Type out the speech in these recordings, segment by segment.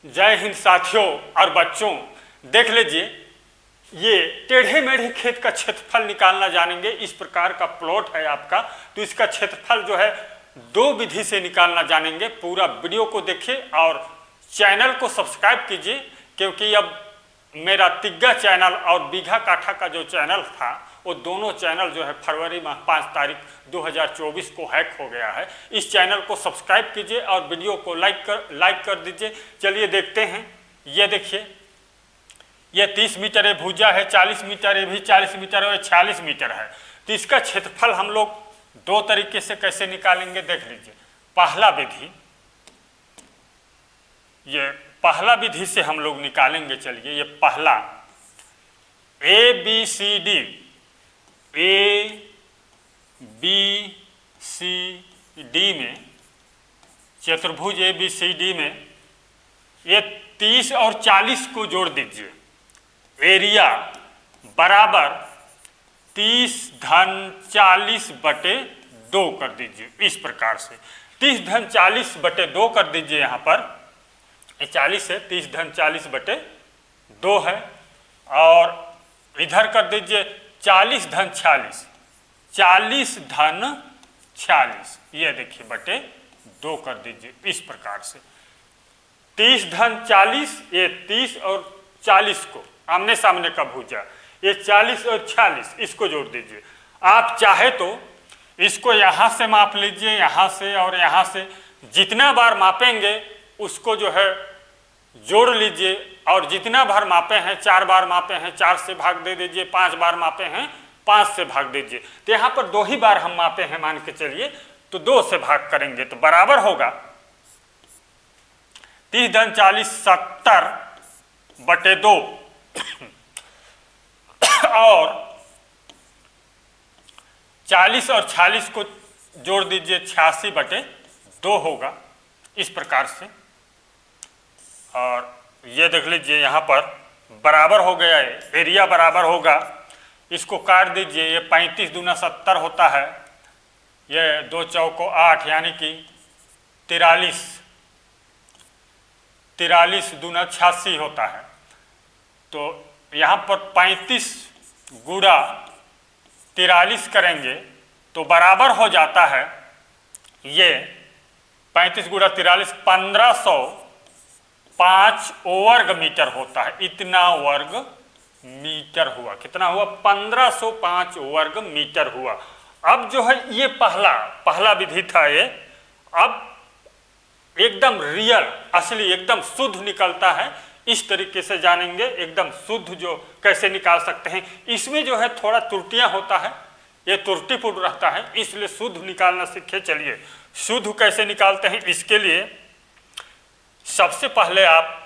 जय हिंद साथियों और बच्चों, देख लीजिए ये टेढ़े मेढ़े खेत का क्षेत्रफल निकालना जानेंगे। इस प्रकार का प्लॉट है आपका, तो इसका क्षेत्रफल जो है दो विधि से निकालना जानेंगे। पूरा वीडियो को देखिए और चैनल को सब्सक्राइब कीजिए, क्योंकि अब मेरा तिग्गा चैनल और बीघा काठा का जो चैनल था वो दोनों चैनल जो है फरवरी माह 5 तारीख 2024 को हैक हो गया है। इस चैनल को सब्सक्राइब कीजिए और वीडियो को लाइक कर दीजिए। चलिए देखते हैं। ये देखिए, ये 30 मीटर ये भुजा है, 40 मीटर ये भी 40 मीटर है, 46 मीटर है। तो इसका क्षेत्रफल हम लोग दो तरीके से कैसे निकालेंगे देख लीजिए। पहला विधि, ये पहला विधि से हम लोग निकालेंगे। चलिए, ये पहला ABCD में चतुर्भुज ABCD में ये 30 और 40 को जोड़ दीजिए। एरिया बराबर 30 धन 40 बटे 2 कर दीजिए। इस प्रकार से 30 धन 40 बटे 2 कर दीजिए। यहाँ पर 40 है, 30 धन 40 बटे 2 है, और इधर कर दीजिए 40 धन 40, 40 धन 46, ये देखिए बटे 2 कर दीजिए। इस प्रकार से 30 धन 40, ये 30 और 40 को आमने सामने का भुजा, ये 40 और 46 इसको जोड़ दीजिए। आप चाहे तो इसको यहाँ से माप लीजिए, यहाँ से और यहाँ से, जितना बार मापेंगे उसको जो है जोड़ लीजिए। और जितना बार मापे हैं, 4 बार मापे हैं 4 से भाग दे दीजिए, 5 बार मापे हैं 5 से भाग दीजिए। तो यहाँ पर 2 ही बार हम मापे हैं मान के चलिए, तो 2 से भाग करेंगे तो बराबर होगा 30 धन 40 70 बटे 2 और 40 और 46 को जोड़ दीजिए, 86 बटे 2 होगा। इस प्रकार से, और ये देख लीजिए यहाँ पर बराबर हो गया है। एरिया बराबर होगा, इसको काट दीजिए। ये 35 दूना 70 होता है, ये 2 चौको 8 यानी कि 43, 43 दूना 86 होता है। तो यहाँ पर 35 गुणा 43 करेंगे तो बराबर हो जाता है, ये 35 गुणा 43 1505 वर्ग मीटर होता है। इतना वर्ग मीटर हुआ। कितना हुआ? 1505 वर्ग मीटर हुआ। अब जो है ये पहला विधि था ये। अब एकदम रियल, असली, एकदम शुद्ध निकलता है। इस तरीके से जानेंगे एकदम शुद्ध जो कैसे निकाल सकते हैं। इसमें जो है थोड़ा त्रुटियां होता है, ये त्रुटिपूर्ण रहता है, इसलिए शुद्ध निकालना सीखे। चलिए शुद्ध कैसे निकालते हैं, इसके लिए सबसे पहले आप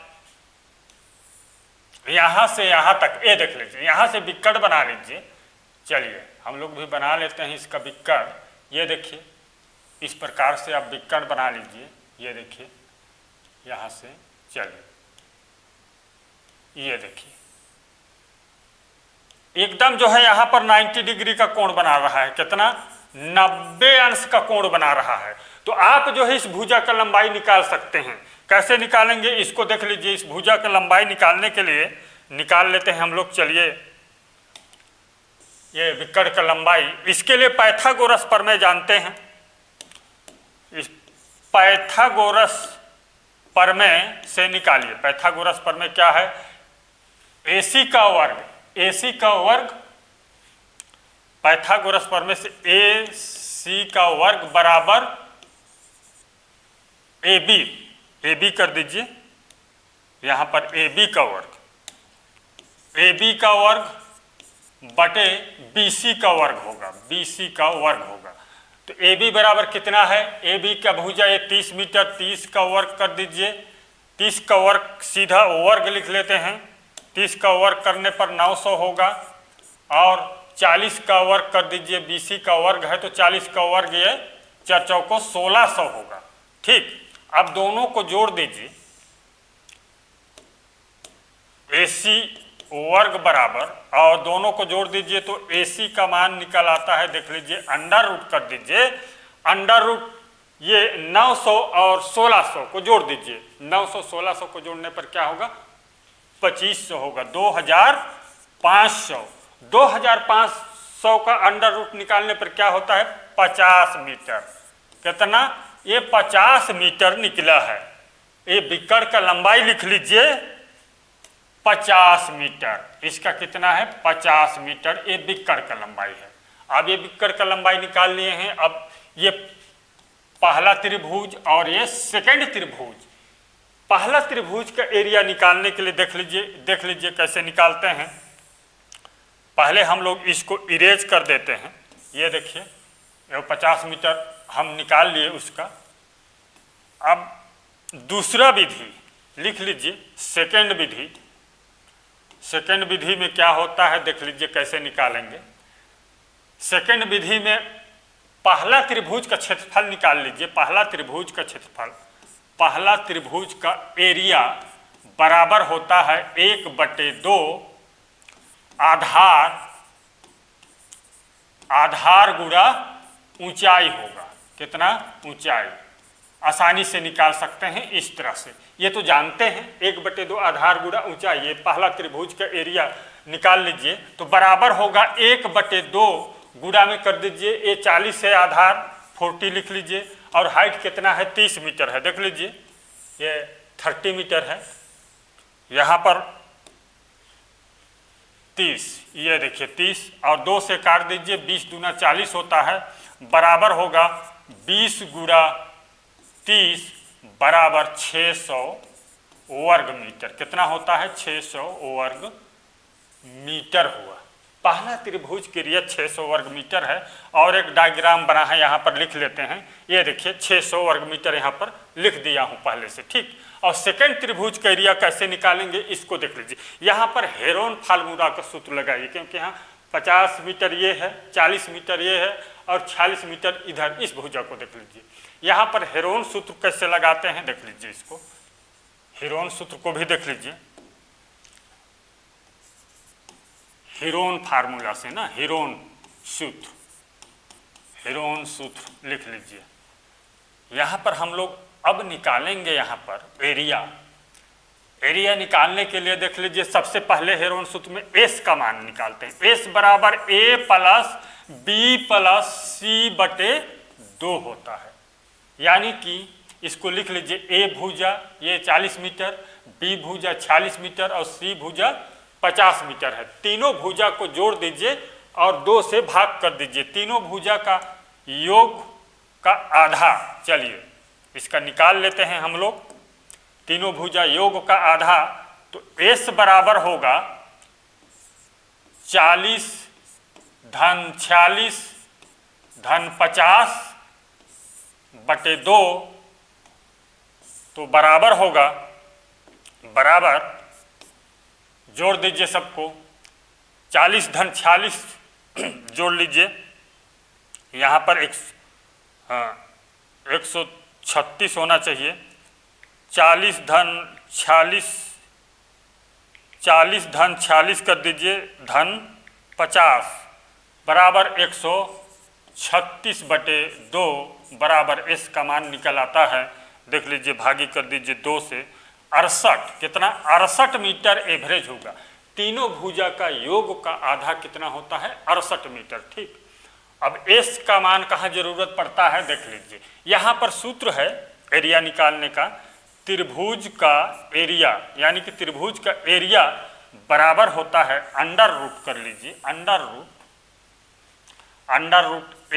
यहां से यहां तक, ये देख लीजिए, यहां से विकर्ण बना लीजिए। चलिए हम लोग भी बना लेते हैं इसका विकर्ण। ये देखिए, इस प्रकार से आप विकर्ण बना लीजिए। ये देखिए यहां से, चलिए ये देखिए एकदम जो है यहां पर 90 डिग्री का कोण बना रहा है। कितना? 90 अंश का कोण बना रहा है। तो आप जो है इस भुजा का लंबाई निकाल सकते हैं। कैसे निकालेंगे इसको देख लीजिए। इस भुजा का लंबाई निकालने के लिए निकाल लेते हैं हम लोग। चलिए, ये विकर्ण का लंबाई, इसके लिए पाइथागोरस प्रमेय जानते हैं। इस पाइथागोरस प्रमेय से निकालिए। पाइथागोरस प्रमेय क्या है? AC का वर्ग, AC का वर्ग, पाइथागोरस प्रमेय से AC का वर्ग बराबर AB कर दीजिए। यहां पर AB का वर्ग, AB का वर्ग बटे BC का वर्ग होगा, BC का वर्ग होगा। तो AB बराबर कितना है? AB का भुजा ये 30 मीटर, 30 का वर्ग कर दीजिए। 30 का वर्ग सीधा वर्ग लिख लेते हैं। 30 का वर्ग करने पर 900 होगा, और 40 का वर्ग कर दीजिए। BC का वर्ग है तो 40 का वर्ग ये 4 चौको 1600 होगा। ठीक, अब दोनों को जोड़ दीजिए। AC वर्ग बराबर, और दोनों को जोड़ दीजिए तो AC का मान निकल आता है। देख लीजिए, अंडर रूट कर दीजिए। अंडर रूट ये 900 और 1600 को जोड़ दीजिए। 900 1600 को जोड़ने पर क्या होगा? 2500 होगा। 2500 2500 का अंडर रूट निकालने पर क्या होता है? 50 मीटर। कितना? ये 50 मीटर निकला है। ये बिक्कड़ का लंबाई लिख लीजिए 50 मीटर। इसका कितना है? 50 मीटर। ये बिक्कड़ का लंबाई है। अब ये बिक्कड़ का लंबाई निकाल लिए हैं। अब ये पहला त्रिभुज और ये सेकंड त्रिभुज, पहला त्रिभुज का एरिया निकालने के लिए देख लीजिए कैसे निकालते हैं। पहले हम लोग इसको इरेज कर देते हैं। ये देखिए, ये 50 मीटर हम निकाल लिए उसका। अब दूसरा विधि लिख लीजिए, सेकंड विधि। सेकंड विधि में क्या होता है देख लीजिए कैसे निकालेंगे। सेकंड विधि में पहला त्रिभुज का क्षेत्रफल निकाल लीजिए। पहला त्रिभुज का क्षेत्रफल, पहला त्रिभुज का एरिया बराबर होता है 1/2 आधार गुणा ऊंचाई होगा। कितना? ऊंचाई। आसानी से निकाल सकते हैं इस तरह से। ये तो जानते हैं 1/2 आधार गुणा ऊंचाई। ये पहला त्रिभुज का एरिया निकाल लीजिए तो बराबर होगा 1/2 गुणा में कर दीजिए। ये 40 है, आधार 40 लिख लीजिए, और हाइट कितना है? 30 मीटर है। देख लीजिए ये 30 मीटर है। यहाँ पर 30, ये देखिए 30 और 2 से काट दीजिए। 20 दूना 40 होता है, बराबर होगा 20 गुणा 30 बराबर 600 वर्ग मीटर। कितना होता है? 600 वर्ग मीटर हुआ। पहला त्रिभुज के लिए 600 वर्ग मीटर है। और एक डायग्राम बना है, यहाँ पर लिख लेते हैं। ये देखिए 600 वर्ग मीटर यहाँ पर लिख दिया हूँ पहले से, ठीक। और सेकंड त्रिभुज का एरिया कैसे निकालेंगे इसको देख लीजिए। यहाँ पर हेरोन फार्मूला का सूत्र लगाइए, क्योंकि यहाँ 50 मीटर ये है, 40 मीटर ये है और 46 मीटर इधर। इस भुजा को देख लीजिए। यहाँ पर हेरोन सूत्र कैसे लगाते हैं देख लीजिए। इसको हेरोन सूत्र को भी देख लीजिए। हेरोन फार्मूला से ना, हेरोन सूत्र लिख लीजिए। यहाँ पर हम लोग अब निकालेंगे यहाँ पर एरिया निकालने के लिए देख लीजिए। सबसे पहले हेरोन सूत्र में एस का मान निकालते हैं। एस बराबर ए प्लस बी प्लस सी बटे 2 होता है। यानी कि इसको लिख लीजिए, ए भुजा ये 40 मीटर, बी भुजा 46 मीटर और सी भुजा 50 मीटर है। तीनों भुजा को जोड़ दीजिए और 2 से भाग कर दीजिए। तीनों भुजा का योग का आधा, चलिए इसका निकाल लेते हैं हम लोग। तीनों भुजा योग का आधा, तो एस बराबर होगा 40 धन 46 धन 50 बटे 2, तो बराबर होगा, बराबर जोड़ दीजिए सबको। 40 धन 46 जोड़ लीजिए। यहाँ पर 136 होना चाहिए। 40 धन 46 कर दीजिए धन 50 बराबर 136 बटे 2 बराबर एस का मान निकल आता है। देख लीजिए, भागी कर दीजिए 2 से। 68, कितना? 68 मीटर एवरेज होगा। तीनों भुजा का योग का आधा कितना होता है? 68 मीटर, ठीक। अब एस का मान कहाँ जरूरत पड़ता है देख लीजिए। यहाँ पर सूत्र है एरिया निकालने का। त्रिभुज का एरिया, यानी कि त्रिभुज का एरिया बराबर होता है अंडर रूट, कर लीजिए अंडर रूट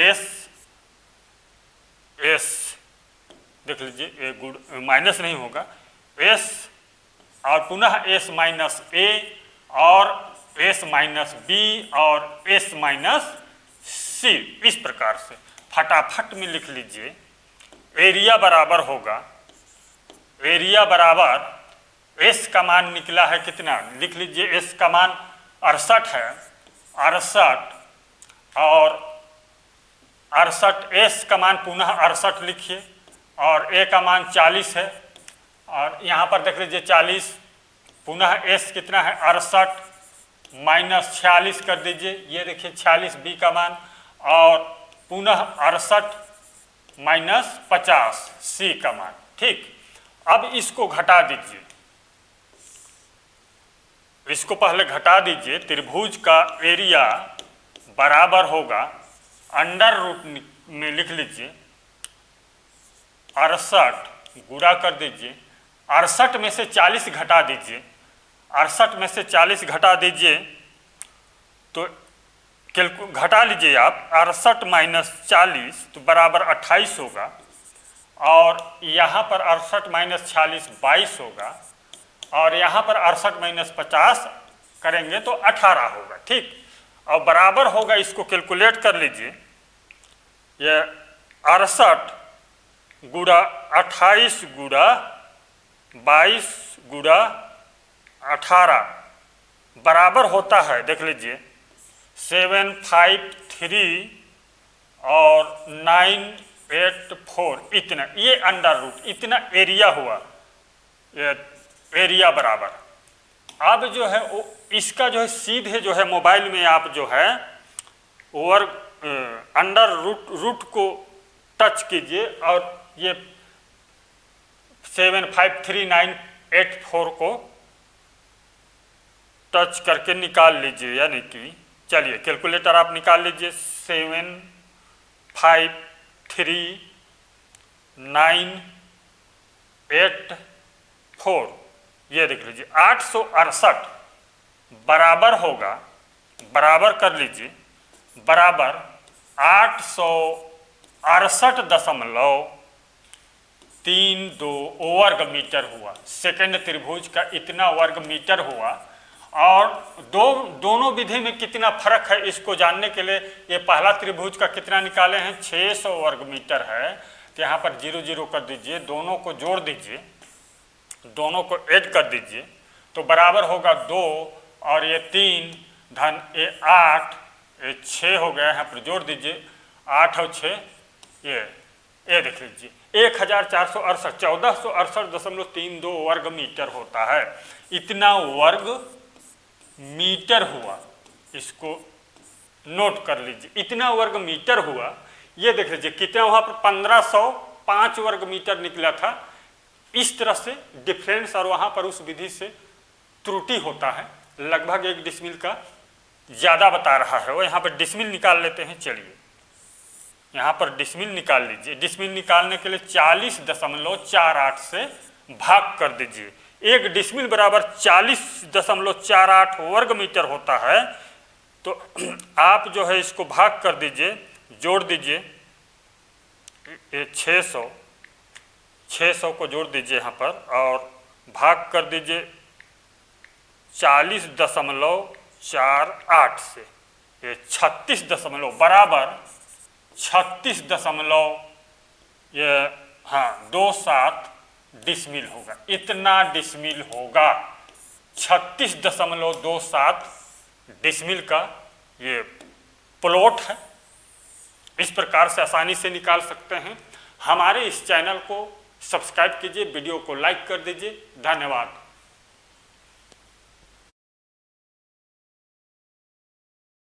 एस देख लीजिए, ए गुड माइनस नहीं होगा, एस और पुनः एस माइनस ए और एस माइनस बी और एस माइनस सी। इस प्रकार से फटाफट में लिख लीजिए। एरिया बराबर होगा, एरिया बराबर एस का मान निकला है कितना? लिख लीजिए, एस का मान 68 है। 68 और 68, एस का मान पुनः 68 लिखिए और ए का मान 40 है। और यहाँ पर देख लीजिए 40, पुनः एस कितना है? 68 माइनस 46 कर दीजिए। ये देखिए 46 बी का मान, और पुनः 68 माइनस 50 सी का मान। ठीक, अब इसको घटा दीजिए, इसको पहले घटा दीजिए। त्रिभुज का एरिया बराबर होगा, अंडर रूट में लिख लीजिए 68 गुणा कर दीजिए, 68 में से 40 घटा दीजिए, 68 में से 40 घटा दीजिए तो घटा लीजिए आप, 68 माइनस 40 तो बराबर 28 होगा, और यहाँ पर 68 माइनस 46 22 होगा, और यहाँ पर 68 माइनस 50 करेंगे तो 18 होगा। ठीक, और बराबर होगा, इसको कैलकुलेट कर लीजिए, ये 68 गुणा 28 गुणा 22 गुणा 18 बराबर होता है, देख लीजिए 753 और 984, इतना, ये अंडर रूट इतना एरिया हुआ, ये एरिया बराबर। अब जो है वो इसका जो है सीधे जो है मोबाइल में आप जो है वर्ग अंडर रूट को टच कीजिए और ये 753984 को टच करके निकाल लीजिए, यानी कि चलिए कैलकुलेटर आप निकाल लीजिए, 753,984, ये देख लीजिए 868 बराबर होगा, बराबर कर लीजिए, बराबर 868.32 वर्ग मीटर हुआ। सेकंड त्रिभुज का इतना वर्ग मीटर हुआ। और दोनों विधि में कितना फर्क है इसको जानने के लिए ये पहला त्रिभुज का कितना निकाले हैं, 600 वर्ग मीटर है, तो यहाँ पर 0 0 कर दीजिए, दोनों को जोड़ दीजिए, दोनों को ऐड कर दीजिए तो बराबर होगा 2 और ये 3 धन ये 8, ये 6 हो गया, यहाँ पर जोड़ दीजिए 8 और 6, ये देख लीजिए 1468 1468.32 वर्ग मीटर होता है। इतना वर्ग मीटर हुआ, इसको नोट कर लीजिए, इतना वर्ग मीटर हुआ। ये देख लीजिए कितना वहाँ पर 1505 वर्ग मीटर निकला था। इस तरह से डिफरेंस और वहाँ पर उस विधि से त्रुटि होता है, लगभग 1 डिसमिल का ज़्यादा बता रहा है वो। यहाँ पर डिसमिल निकाल लेते हैं, चलिए यहाँ पर डिसमिल निकाल लीजिए। डिसमिल निकालने के लिए 40.48 से भाग कर दीजिए। 1 डिसमिल बराबर 40.48 वर्ग मीटर होता है। तो आप जो है इसको भाग कर दीजिए, जोड़ दीजिए, ये 600 को जोड़ दीजिए यहाँ पर और भाग कर दीजिए 40.48 से, ये 36 बराबर 36.27 डिसमिल होगा। इतना डिसमिल होगा, 36.27 डिसमिल का ये प्लॉट है। इस प्रकार से आसानी से निकाल सकते हैं। हमारे इस चैनल को सब्सक्राइब कीजिए, वीडियो को लाइक कर दीजिए। धन्यवाद।